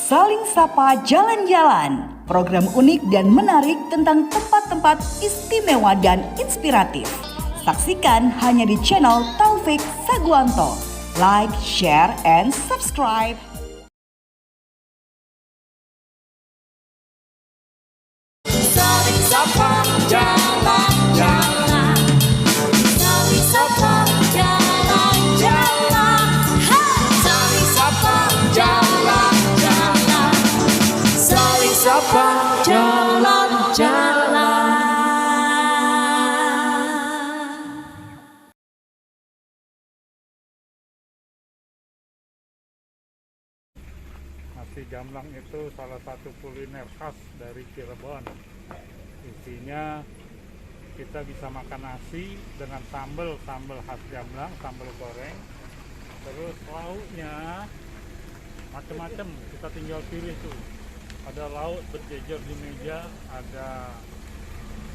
Saling Sapa Jalan-Jalan, program unik dan menarik tentang tempat-tempat istimewa dan inspiratif. Saksikan hanya di channel Taufik Saguanto. Like, share, and subscribe. Saling Sapa Jalan-Jalan, Saling Sapa Jalan-Jalan, Saling Sapa Jalan-Jalan, Saling Sapa Jalan-Jalan. Nasi Jamblang itu salah satu kuliner khas dari Cirebon. Isinya kita bisa makan nasi dengan sambal khas Jamblang, sambal goreng. Terus lauknya macam-macam, kita tinggal pilih tuh. Ada lauk berjejer di meja, ada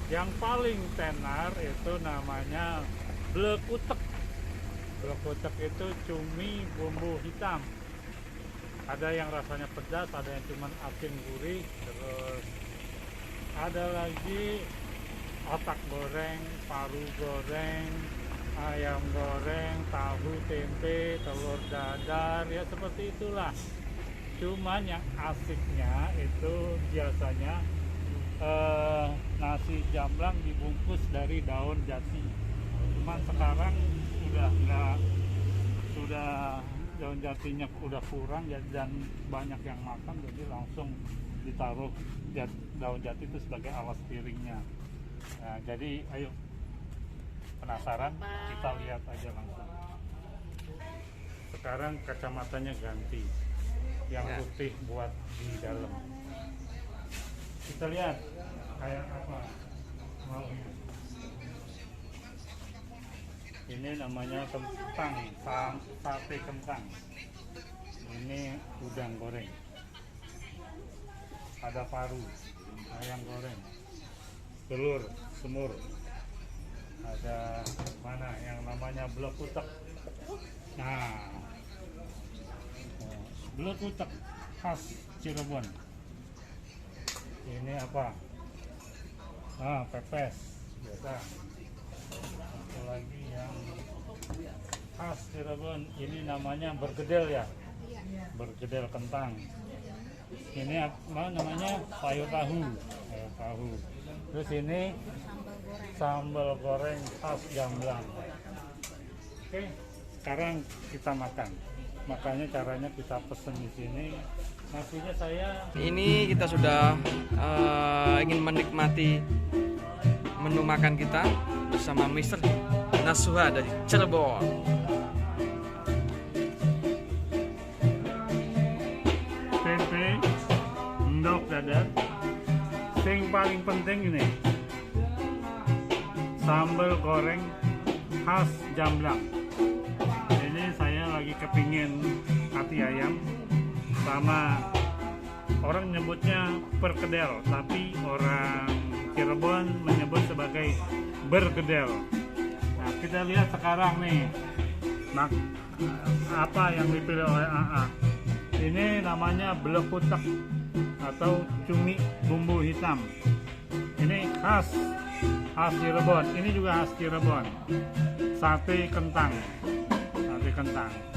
yang paling tenar itu namanya blekutek. Blekutek itu cumi bumbu hitam. Ada yang rasanya pedas, ada yang cuma asin gurih, terus ada lagi otak goreng, paru goreng, ayam goreng, tahu tempe, telur dadar, ya seperti itulah. Cuman yang asiknya itu biasanya nasi Jamblang dibungkus dari daun jati. Cuman sekarang sudah daun jatinya udah kurang ya, dan banyak yang makan, jadi langsung ditaruh daun jati itu sebagai alas piringnya. Nah, jadi ayo, penasaran, kita lihat aja langsung. Sekarang kacamatanya ganti, yang putih buat di dalam. Kita lihat kayak apa maunya. Ini namanya kentang, sate kentang. Ini udang goreng. Ada paru, ayam goreng, telur semur. Ada mana yang namanya blekutek. Nah, blekutek khas Cirebon. Ini apa? Pepes biasa. Satu lagi yang khas Cirebon, ini namanya bergedel ya, bergedel kentang. Ini apa namanya? Sayur tahu. Terus ini sambal goreng khas Jamblang. Oke, sekarang kita makan. Makanya caranya kita pesen di sini. Nasinya Ini kita sudah ingin menikmati menu makan kita bersama Mr. Nasuha dari Cirebon. Tempe, endok dadar. Yang paling penting ini sambal goreng khas Jamblang. Ini saya lagi kepingin hati ayam, sama orang nyebutnya perkedel, tapi orang Cirebon menyebut sebagai bergedel. Nah, kita lihat sekarang nih, apa yang dipilih oleh AA. Ini namanya blekutek atau cumi bumbu hitam. Ini khas Cirebon. Ini juga khas Cirebon. Sate kentang.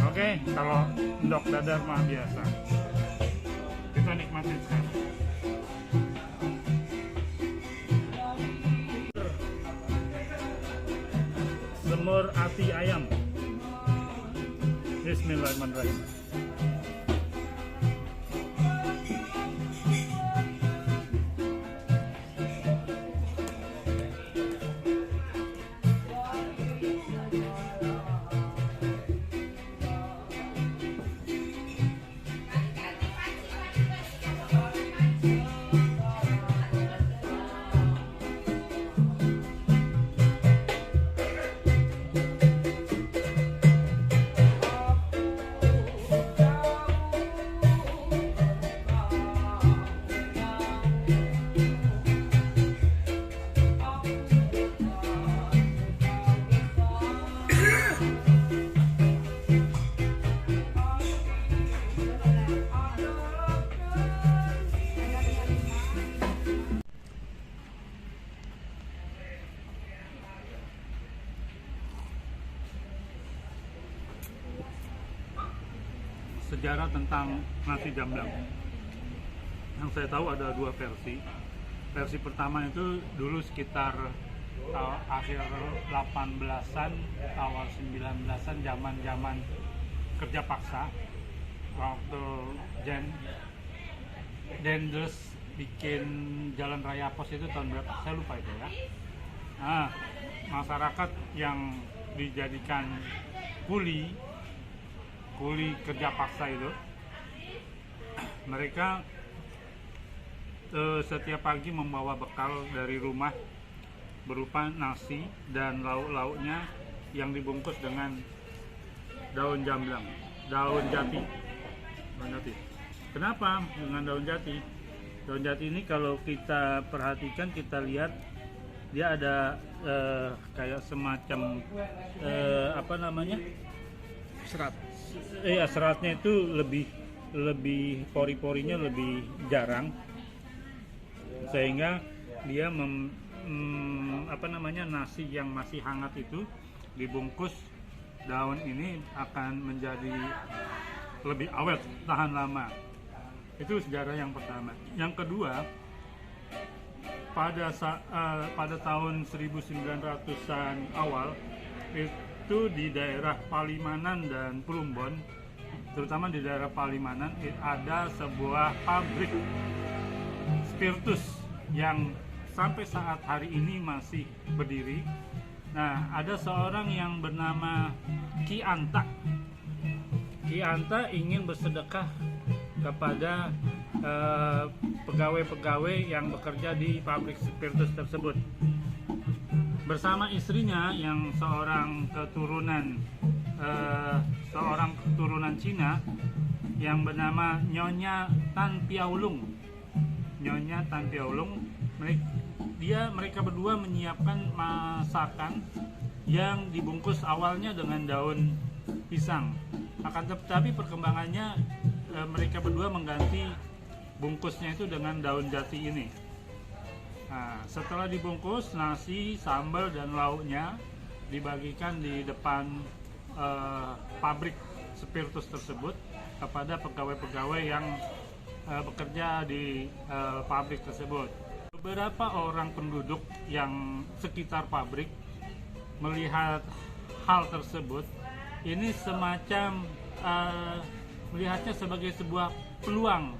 Oke, kalau endok dadar mah biasa. Kita nikmatin sekarang. Semur ati ayam. Bismillahirrahmanirrahim. sejarah tentang nasi jamblang. Yang saya tahu ada dua versi. Versi pertama itu dulu sekitar akhir 18-an, awal 19-an, zaman kerja paksa. Waktu Dendels bikin jalan raya pos itu tahun berapa? Saya lupa itu ya. Nah, masyarakat yang dijadikan kuli kerja paksa itu, mereka setiap pagi membawa bekal dari rumah berupa nasi dan lauk-lauknya yang dibungkus dengan daun jamblang, daun jati. Kenapa dengan daun jati? Daun jati ini kalau kita perhatikan, kita lihat dia ada kayak semacam Serat. Seratnya itu lebih pori-porinya lebih jarang, sehingga dia nasi yang masih hangat itu dibungkus daun ini akan menjadi lebih awet, tahan lama. Itu sejarah yang pertama. Yang kedua, pada tahun 1900-an awal itu di daerah Palimanan dan Plumbon, terutama di daerah Palimanan, ada sebuah pabrik spiritus yang sampai saat hari ini masih berdiri. Nah, ada seorang yang bernama Ki Anta. Ki Anta ingin bersedekah kepada pegawai-pegawai yang bekerja di pabrik spiritus tersebut. Bersama istrinya yang seorang keturunan Cina yang bernama Nyonya Tan Piaulung. Nyonya Tan Piaulung, mereka berdua menyiapkan masakan yang dibungkus awalnya dengan daun pisang. Akan tetapi perkembangannya mereka berdua mengganti bungkusnya itu dengan daun jati ini. Nah, setelah dibungkus, nasi, sambal, dan lauknya dibagikan di depan pabrik spiritus tersebut kepada pegawai-pegawai yang bekerja di pabrik tersebut. Beberapa orang penduduk yang sekitar pabrik melihat hal tersebut, ini semacam melihatnya sebagai sebuah peluang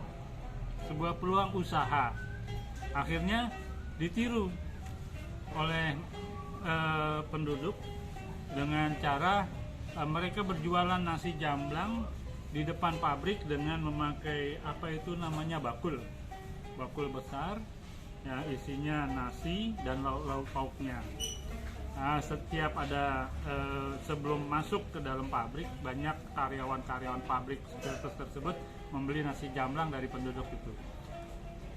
usaha. Akhirnya ditiru oleh penduduk dengan cara mereka berjualan nasi jamblang di depan pabrik dengan memakai bakul besar, ya, isinya nasi dan lauk pauknya. Nah, setiap ada sebelum masuk ke dalam pabrik, banyak karyawan pabrik spiritus tersebut membeli nasi jamblang dari penduduk itu.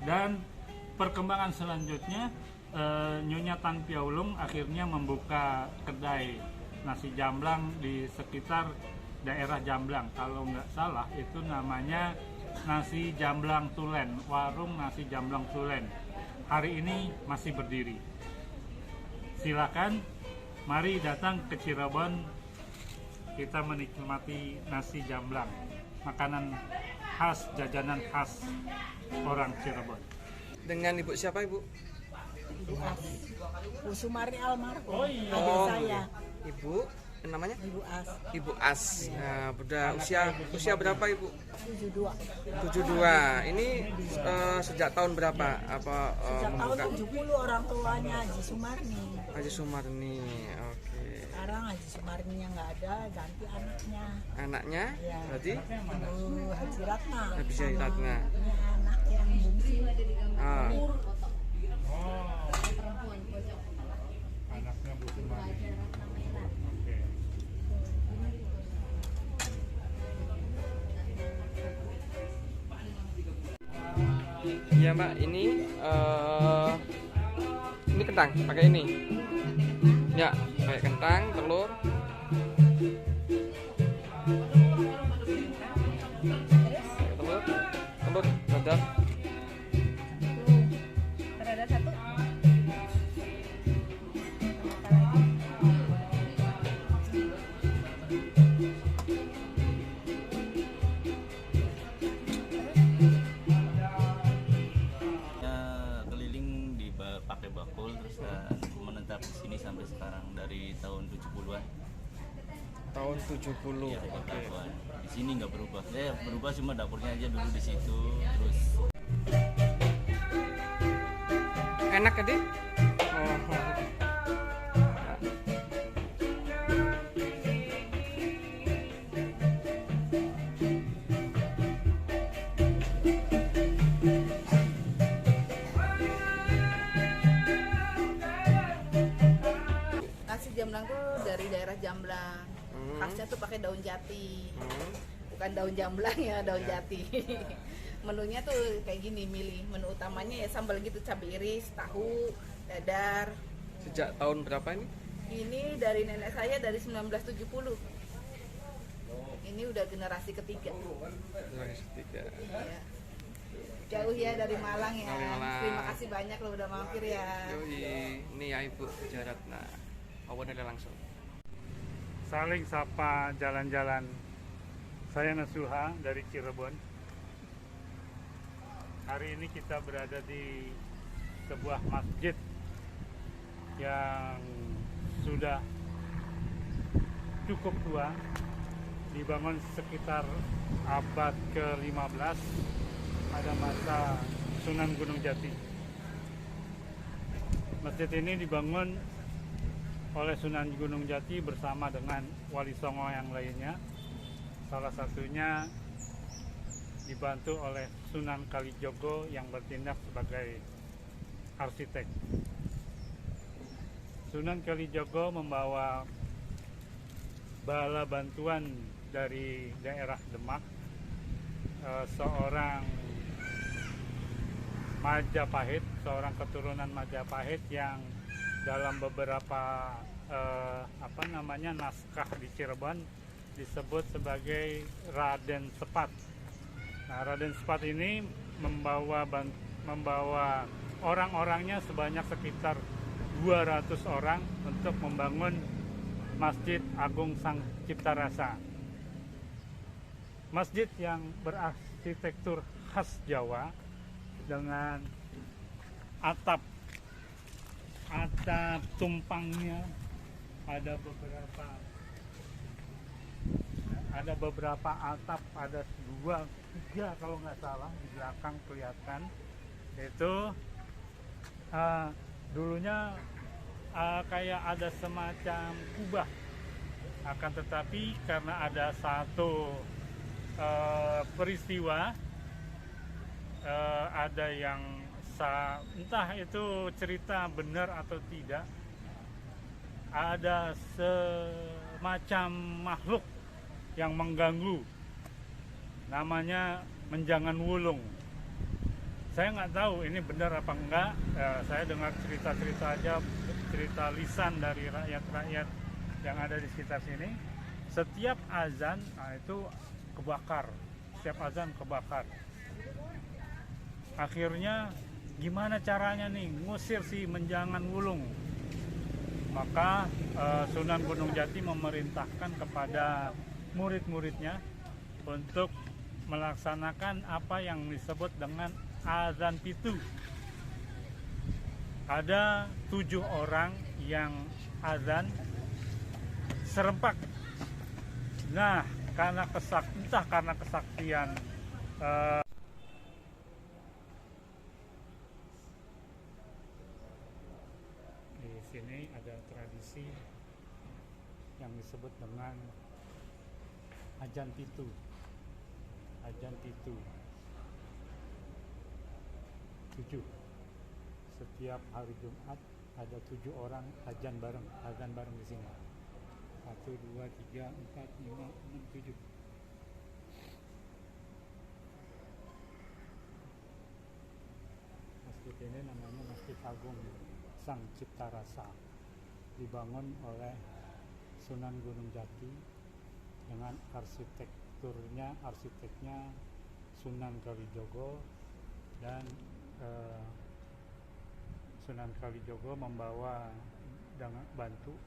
Dan perkembangan selanjutnya, Nyonya Tan Piaulung akhirnya membuka kedai nasi jamblang di sekitar daerah Jamblang. Kalau nggak salah itu namanya Nasi Jamblang Tulen, warung nasi jamblang Tulen. Hari ini masih berdiri. Silakan, mari datang ke Cirebon, kita menikmati nasi jamblang, makanan khas, jajanan khas orang Cirebon. Dengan Ibu siapa, Ibu? Ibu As, Bu Sumarni almarhum, adik Oh, saya. Ibu namanya? Ibu As, Ibu As. Nah, udah usia berapa, Ibu? 72. 72. Ini sejak tahun berapa? Sejak tahun 70 orang tuanya Haji Sumarni. Haji Sumarni. Oke. Sekarang Haji Sumarninya nggak ada, ganti anaknya. Anaknya? Ya. Berarti? Ibu Haji Ratna. Haji Ratna. Ini anak yang bungsu. Ah. Anaknya Bu Sumarni. Oke. Iya, Mbak, ini kentang, pakai ini. Ya, pakai kentang, telur. Telur, dadar. Ada satu. 70. Iya, Oke. tahuan. Di sini nggak berubah. Berubah cuma dapurnya aja dulu di situ. Terus Enak ya, Dik? Oh. Nasi jamblang tuh dari daerah Jamblang. Hmm. Khasnya tuh pakai daun jati. Hmm. Bukan daun jamblang ya, daun Ya. jati. Menunya tuh kayak gini, milih. Menu utamanya ya sambal gitu, cabai iris, tahu, dadar. Sejak tahun berapa ini? Ini dari nenek saya dari 1970. Ini udah generasi ketiga. Generasi ketiga. Ya. Jauh ya dari Malang ya. Dari Malang. Terima kasih banyak lo udah mampir ya. Yoi, ini ya Ibu Jaratna. Awan ada langsung. Saling sapa jalan-jalan. Saya Nasuha dari Cirebon. Hari ini kita berada di sebuah masjid yang sudah cukup tua, dibangun sekitar abad ke-15 pada masa Sunan Gunung Jati. Masjid ini dibangun oleh Sunan Gunung Jati bersama dengan Wali Songo yang lainnya. Salah satunya dibantu oleh Sunan Kalijogo yang bertindak sebagai arsitek. Sunan Kalijogo membawa bala bantuan dari daerah Demak, seorang Majapahit, seorang keturunan Majapahit yang dalam beberapa naskah di Cirebon disebut sebagai Raden Sepat. Nah, Raden Sepat ini membawa orang-orangnya sebanyak sekitar 200 orang untuk membangun Masjid Agung Sang Cipta Rasa. Masjid yang berarsitektur khas Jawa dengan atap tumpangnya ada beberapa atap, ada 2-3 kalau nggak salah di belakang kelihatan. Itu dulunya kayak ada semacam kubah, akan tetapi karena ada satu peristiwa, ada yang entah itu cerita benar atau tidak, ada semacam makhluk yang mengganggu, namanya Menjangan Wulung. Saya nggak tahu ini benar apa enggak. Saya dengar cerita-cerita aja, cerita lisan dari rakyat-rakyat yang ada di sekitar sini. Setiap azan, itu kebakar. Setiap azan kebakar. Akhirnya gimana caranya nih ngusir si Menjangan Wulung? Maka Sunan Gunung Jati memerintahkan kepada murid-muridnya untuk melaksanakan apa yang disebut dengan azan pitu. Ada 7 orang yang azan serempak. Nah, entah karena kesaktian di sini ada tradisi yang disebut dengan ajan pitu. Ajan pitu 7. Setiap hari Jumat ada 7 orang azan bareng di sini. 1, 2, 3, 4, 5, 6, 7. Masjid ini namanya Masjid Agung Sang Cipta Rasa, dibangun oleh Sunan Gunung Jati dengan arsiteknya Sunan Kalijogo, dan Sunan Kalijogo membawa dengan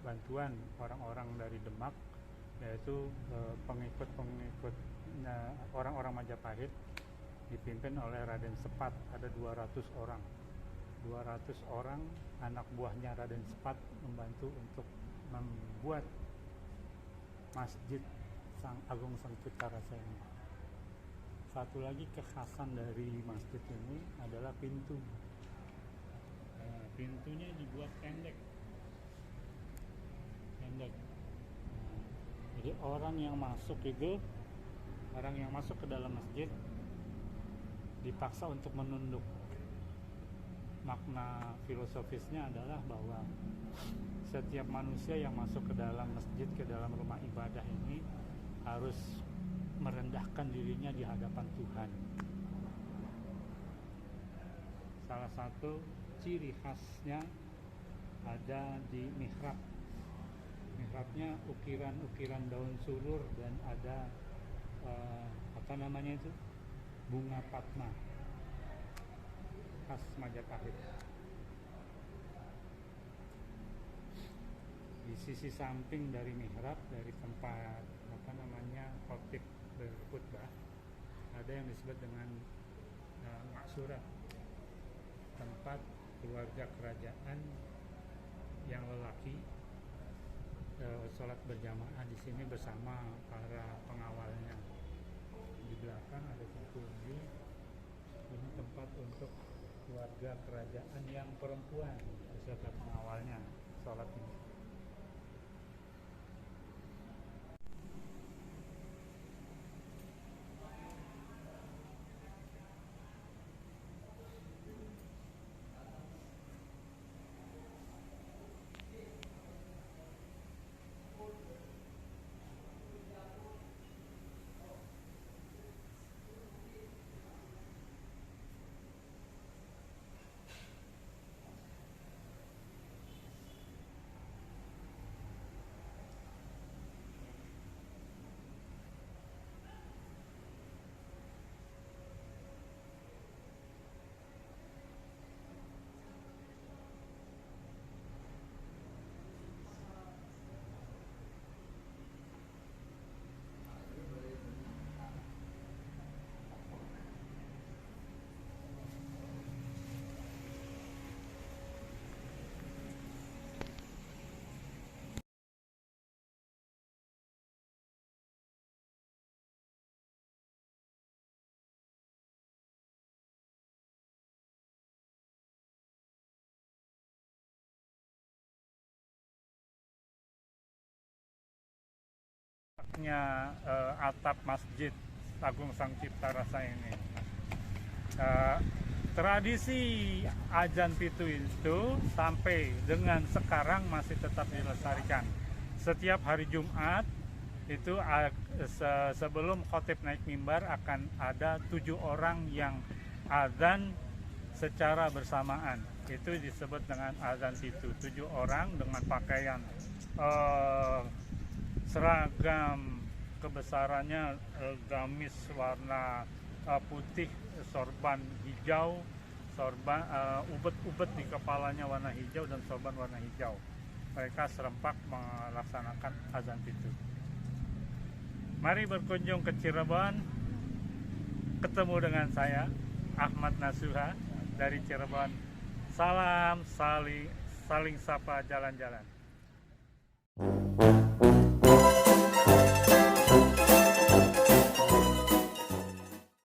bantuan orang-orang dari Demak, yaitu pengikut orang-orang Majapahit dipimpin oleh Raden Sepat. Ada 200 orang. 200 orang anak buahnya Raden Sepat membantu untuk membuat masjid Agung Sang Cipta Rasa ini. Satu lagi kekhasan dari masjid ini adalah pintu. Pintunya dibuat pendek. Jadi orang yang masuk ke dalam masjid dipaksa untuk menunduk. Makna filosofisnya adalah bahwa setiap manusia yang masuk ke dalam masjid, ke dalam rumah ibadah ini harus merendahkan dirinya di hadapan Tuhan. Salah satu ciri khasnya ada di mihrab. Mihrabnya ukiran-ukiran daun sulur dan ada bunga padma khas Majapahit. Di sisi samping dari mihrab, dari tempat khotib berkhutbah, ada yang disebut dengan maksura, tempat keluarga kerajaan yang lelaki sholat berjamaah di sini bersama para pengawalnya. Di belakang ada satu lagi, ini tempat untuk keluarga kerajaan yang perempuan beserta pengawalnya sholat ini. Atap Masjid Agung Sang Cipta Rasa ini, tradisi azan pitu itu sampai dengan sekarang masih tetap dilestarikan. Setiap hari Jumat itu sebelum khotib naik mimbar akan ada 7 orang yang azan secara bersamaan. Itu disebut dengan azan pitu. 7 orang dengan pakaian seragam, kebesarannya gamis warna putih, sorban hijau, ubet-ubet di kepalanya warna hijau dan sorban warna hijau. Mereka serempak melaksanakan azan pitu. Mari berkunjung ke Cirebon, ketemu dengan saya Ahmad Nasuha dari Cirebon. Salam saling sapa jalan-jalan.